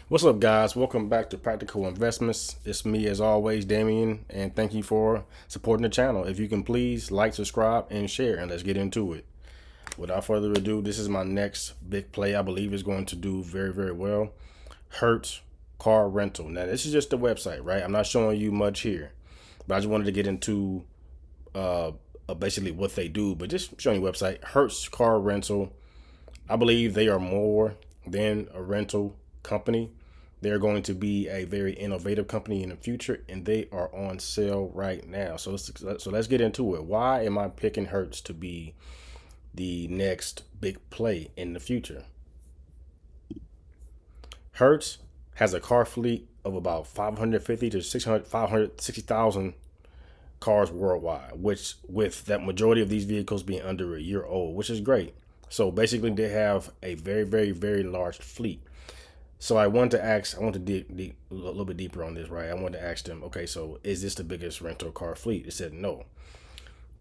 What's up, guys? Welcome back to Practical Investments. It's me, as always, Damien, and thank you for supporting the channel. If you can please like, subscribe, and share, and let's get into it. Without further ado, this is my next big play. I believe is going to do very, very well. Hertz Car Rental. Now, this is just the website, right? I'm not showing you much here, but I just wanted to get into basically what they do, but just showing you website. Hertz Car Rental. I believe they are more than a rental company. They're going to be a very innovative company in the future, and they are on sale right now. So let's get into it. Why am I picking Hertz to be the next big play in the future? Hertz has a car fleet of about 550 to 600, 560,000 cars worldwide, which with that majority of these vehicles being under a year old, which is great. So basically, they have a very, very, very large fleet. So I wanted to ask, I want to dig a little bit deeper on this, right? I wanted to ask them, okay, so is this the biggest rental car fleet? They said no.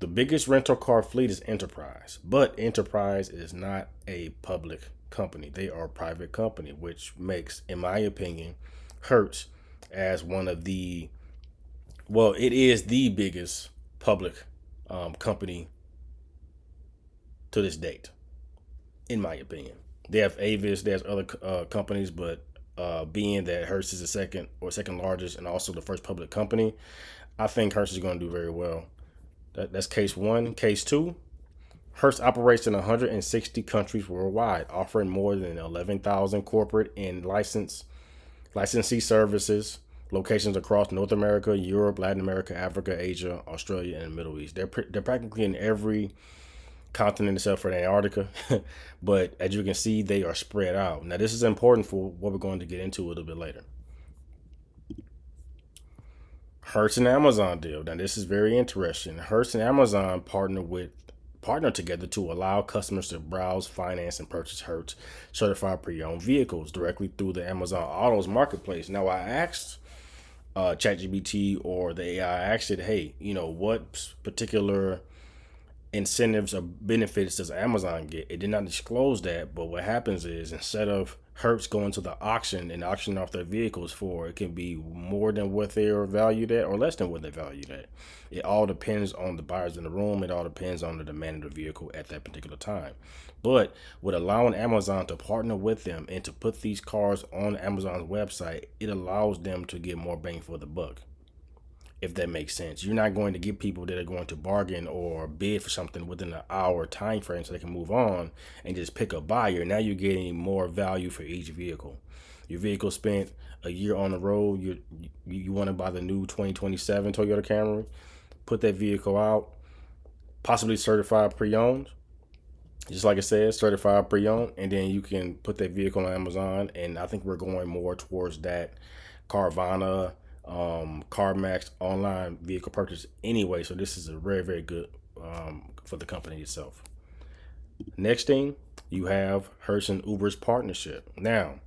The biggest rental car fleet is Enterprise, but Enterprise is not a public company. They are a private company, which makes, in my opinion, Hertz as one of the, well, it is the biggest public company to this date, in my opinion. They have Avis, there's other companies, but being that Hertz is the second largest and also the first public company, I think Hertz is going to do very well. That's case one. Case two, Hertz operates in 160 countries worldwide, offering more than 11,000 corporate and licensee services, locations across North America, Europe, Latin America, Africa, Asia, Australia, and the Middle East. They're practically in every continent except for Antarctica. But as you can see, they are spread out. Now, this is important for what we're going to get into a little bit later. Hertz and Amazon deal. Now, this is very interesting. Hertz and Amazon partner together to allow customers to browse, finance, and purchase Hertz certified pre-owned vehicles directly through the Amazon Autos marketplace. Now, I asked ChatGPT or the AI, I asked it, hey, what particular incentives or benefits does Amazon get? It did not disclose that, but what happens is instead of Hertz going to the auction and auctioning off their vehicles for, it can be more than what they are valued at or less than what they're valued at. It all depends on the buyers in the room. It all depends on the demand of the vehicle at that particular time. But with allowing Amazon to partner with them and to put these cars on Amazon's website, it allows them to get more bang for the buck, if that makes sense. You're not going to get people that are going to bargain or bid for something within an hour time frame so they can move on and just pick a buyer. Now you're getting more value for each vehicle. Your vehicle spent a year on the road. You want to buy the new 2027 Toyota Camry, put that vehicle out, possibly certified pre-owned. Just like it says, certified pre-owned, and then you can put that vehicle on Amazon. And I think we're going more towards that Carvana, CarMax online vehicle purchase anyway. So this is a very, very good for the company itself. Next thing, you have Hertz and Uber's partnership. Now,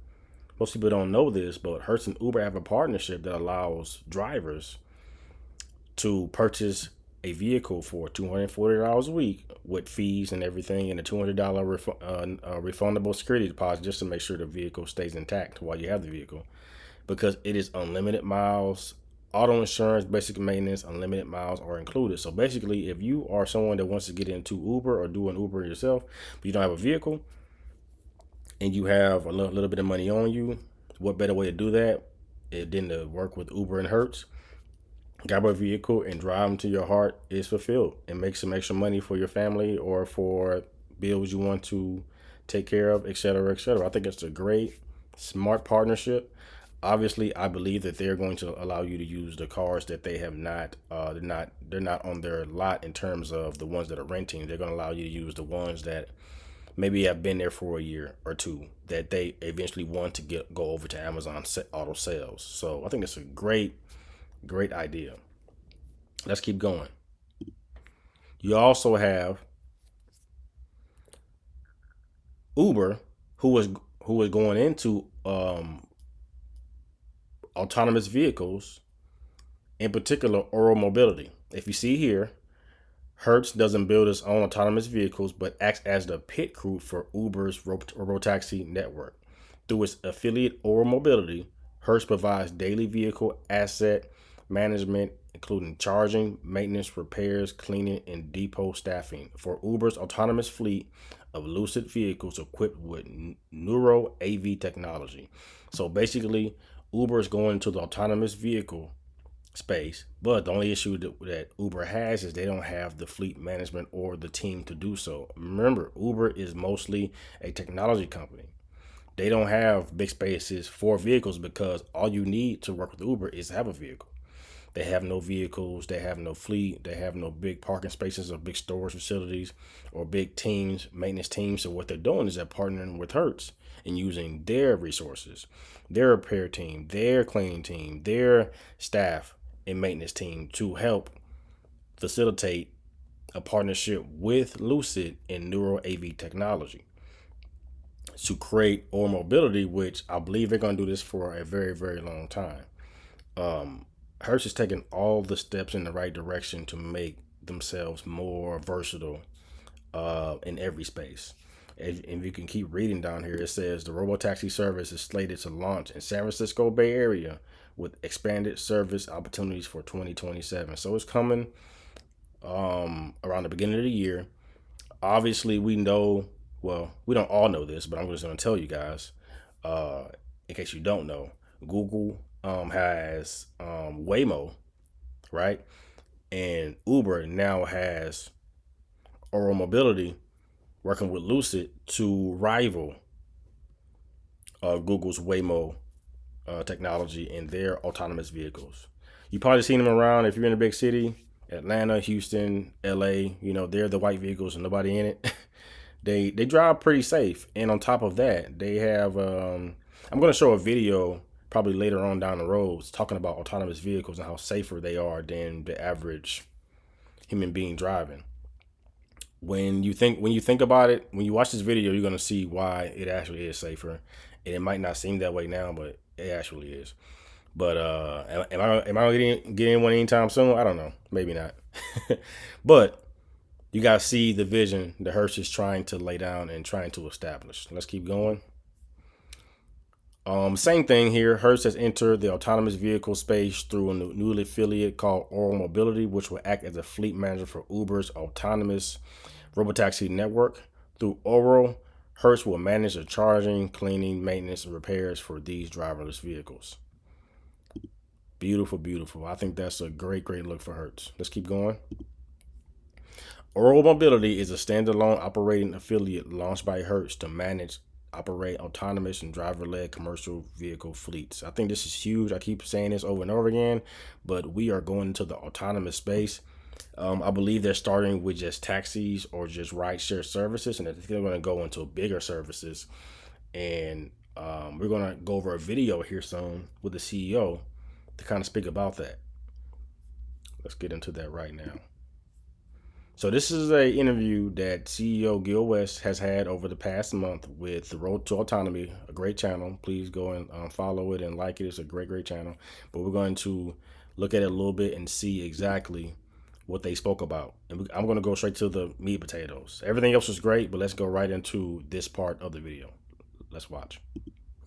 most people don't know this, but Hertz and Uber have a partnership that allows drivers to purchase a vehicle for $240 a week with fees and everything, and a $200 refundable security deposit just to make sure the vehicle stays intact while you have the vehicle, because it is unlimited miles, auto insurance, basic maintenance, unlimited miles are included. So basically, if you are someone that wants to get into Uber or do an Uber yourself, but you don't have a vehicle and you have a little bit of money on you, what better way to do that than to work with Uber and Hertz? Grab a vehicle and drive them to your heart is fulfilled and make some extra money for your family or for bills you want to take care of, etc., etc. I think it's a great, smart partnership. Obviously, I believe that they're going to allow you to use the cars that they have not, they're not on their lot in terms of the ones that are renting. They're going to allow you to use the ones that maybe have been there for a year or two that they eventually want to go over to Amazon auto sales. So I think it's a great, great idea. Let's keep going. You also have Uber, who was going into autonomous vehicles, in particular oral mobility. If you see here, Hertz doesn't build its own autonomous vehicles, but acts as the pit crew for Uber's robotaxi network. Through its affiliate Oro Mobility, Hertz provides daily vehicle asset management, including charging, maintenance, repairs, cleaning, and depot staffing for Uber's autonomous fleet of Lucid vehicles equipped with Neuro AV technology. So basically, Uber is going into the autonomous vehicle space, but the only issue that Uber has is they don't have the fleet management or the team to do so. Remember, Uber is mostly a technology company. They don't have big spaces for vehicles because all you need to work with Uber is to have a vehicle. They have no vehicles, they have no fleet, they have no big parking spaces or big storage facilities or big teams, maintenance teams. So what they're doing is they're partnering with Hertz and using their resources, their repair team, their cleaning team, their staff and maintenance team to help facilitate a partnership with Lucid and Neuro AV technology to create Oro Mobility, which I believe they're going to do this for a very, very long time. Hertz is taking all the steps in the right direction to make themselves more versatile in every space. And you can keep reading down here. It says the robotaxi service is slated to launch in San Francisco Bay Area with expanded service opportunities for 2027. So it's coming around the beginning of the year. Obviously, we know, well, we don't all know this, but I'm just going to tell you guys, in case you don't know, Google has Waymo, right? And Uber now has Oro Mobility working with Lucid to rival Google's Waymo technology in their autonomous vehicles. You probably seen them around if you're in a big city, Atlanta, Houston, LA. You know, they're the white vehicles and nobody in it. they drive pretty safe, and on top of that, they have. I'm going to show a video probably later on down the road talking about autonomous vehicles and how safer they are than the average human being driving. When you think about it, when you watch this video, you're going to see why it actually is safer, and it might not seem that way now, but it actually is. But am I gonna get in one anytime soon? I don't know, maybe not. But you guys see the vision that Hertz is trying to lay down and trying to establish. Let's keep going. Same thing here. Hertz has entered the autonomous vehicle space through a new affiliate called Oro Mobility, which will act as a fleet manager for Uber's autonomous robotaxi network. Through Oro, Hertz will manage the charging, cleaning, maintenance, and repairs for these driverless vehicles. Beautiful, beautiful. I think that's a great, great look for Hertz. Let's keep going. Oro Mobility is a standalone operating affiliate launched by Hertz to manage, operate autonomous and driver-led commercial vehicle fleets. I think this is huge. I keep saying this over and over again, but we are going into the autonomous space. I believe they're starting with just taxis or just ride-share services, and they're going to go into bigger services. And we're going to go over a video here soon with the CEO to kind of speak about that. Let's get into that right now. So this is a interview that CEO Gil West has had over the past month with the Road to Autonomy, a great channel. Please go and follow it and like it. It's a great, great channel. But we're going to look at it a little bit and see exactly what they spoke about. And I'm going to go straight to the meat and potatoes. Everything else was great, but let's go right into this part of the video. Let's watch.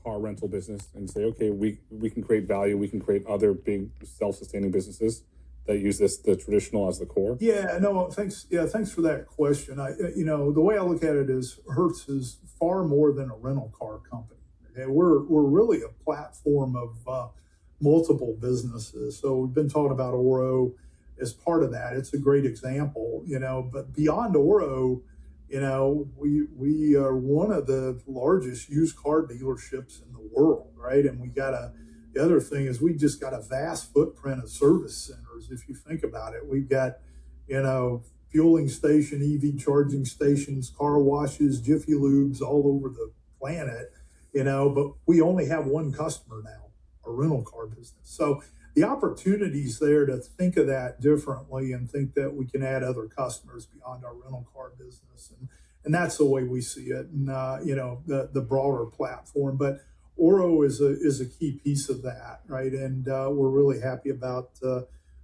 Car rental business and say, okay, we can create value. We can create other big self-sustaining businesses that use the traditional as the core. Yeah, no, thanks. Yeah, thanks for that question. The way I look at it is Hertz is far more than a rental car company. Okay? We're really a platform of multiple businesses. So we've been talking about Oro as part of that. It's a great example, but beyond Oro, we are one of the largest used car dealerships in the world, right? And the other thing is we just got a vast footprint of service centers. If you think about it, we've got, fueling station, EV charging stations, car washes, Jiffy Lubes all over the planet, but we only have one customer now, a rental car business. So the opportunities there to think of that differently and think that we can add other customers beyond our rental car business. And that's the way we see it, and, the broader platform. But Oro is a key piece of that, right? And we're really happy about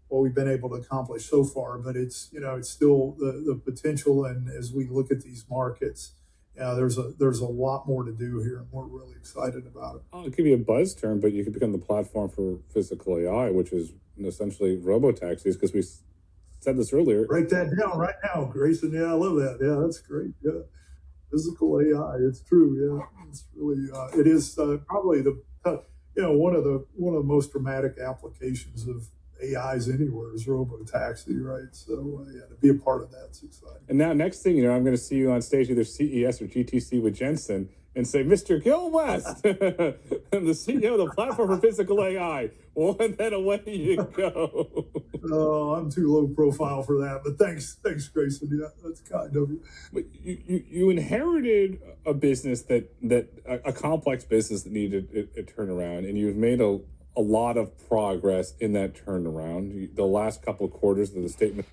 what we've been able to accomplish so far. But it's still the potential, and as we look at these markets, yeah, there's a lot more to do here, and we're really excited about it. I'll give you a buzz term, but you could become the platform for physical AI, which is essentially robo-taxis, because we said this earlier. Write that down right now, Grayson. Yeah, I love that. Yeah, that's great. Yeah, physical AI. It's true. Yeah, it's really it is probably the one of the most dramatic applications of AIs anywhere is robo taxi, right? So yeah, to be a part of that's exciting. And now, next thing you know, I'm going to see you on stage, either CES or GTC with Jensen, and say, Mr. Gil West, the CEO of the platform for physical AI. Well, and then away you go. Oh, I'm too low profile for that, but thanks, Grayson. Yeah, that's kind of you. But you inherited a business that a complex business that needed a turnaround, and you've made a lot of progress in that turnaround. The last couple of quarters of the statement.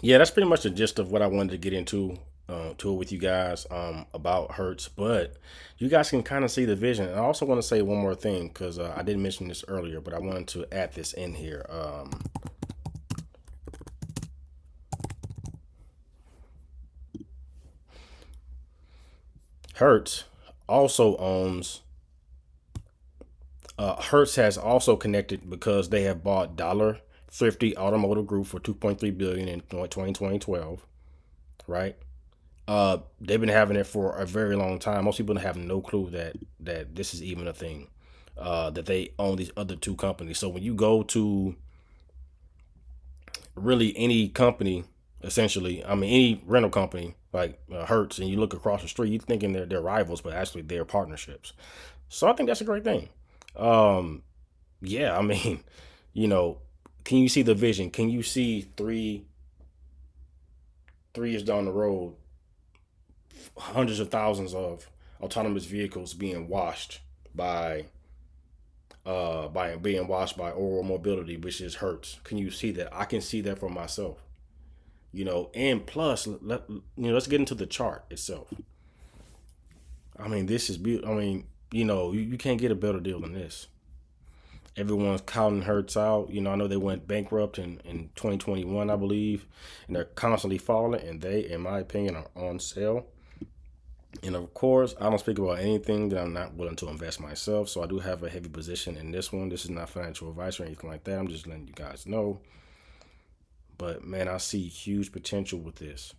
Yeah, that's pretty much the gist of what I wanted to get into to it with you guys about Hertz. But you guys can kind of see the vision. And I also want to say one more thing, because I didn't mention this earlier, but I wanted to add this in here. Hertz also owns. Hertz has also connected because they have bought Dollar Thrifty Automotive Group for $2.3 billion in 2012, right? They've been having it for a very long time. Most people have no clue that this is even a thing. That they own these other two companies. So when you go to really any company, essentially, I mean any rental company like Hertz, and you look across the street, you're thinking they're rivals, but actually they're partnerships. So I think that's a great thing. Yeah, I mean, can you see the vision? Can you see 3 years down the road, hundreds of thousands of autonomous vehicles being washed by Oral Mobility, which is Hertz? Can you see that? I can see that for myself. And plus, let's get into the chart itself. I mean, this is beautiful. I mean, you can't get a better deal than this. Everyone's counting Hertz out. I know they went bankrupt in 2021, I believe, and they're constantly falling, and they, in my opinion, are on sale. And of course, I don't speak about anything that I'm not willing to invest myself. So I do have a heavy position in this one. This is not financial advice or anything like that. I'm just letting you guys know. But man, I see huge potential with this.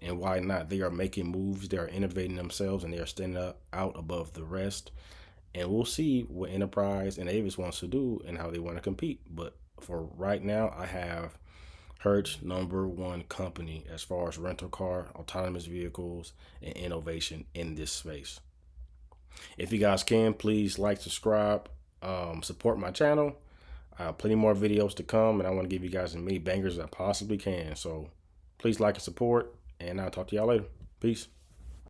And why not? They are making moves. They are innovating themselves, and they are standing out above the rest. And we'll see what Enterprise and Avis wants to do and how they want to compete. But for right now, I have Hertz #1 company as far as rental car, autonomous vehicles, and innovation in this space. If you guys can, please like, subscribe, support my channel. Plenty more videos to come, and I want to give you guys as many bangers as I possibly can. So please like and support, and I'll talk to y'all later. Peace.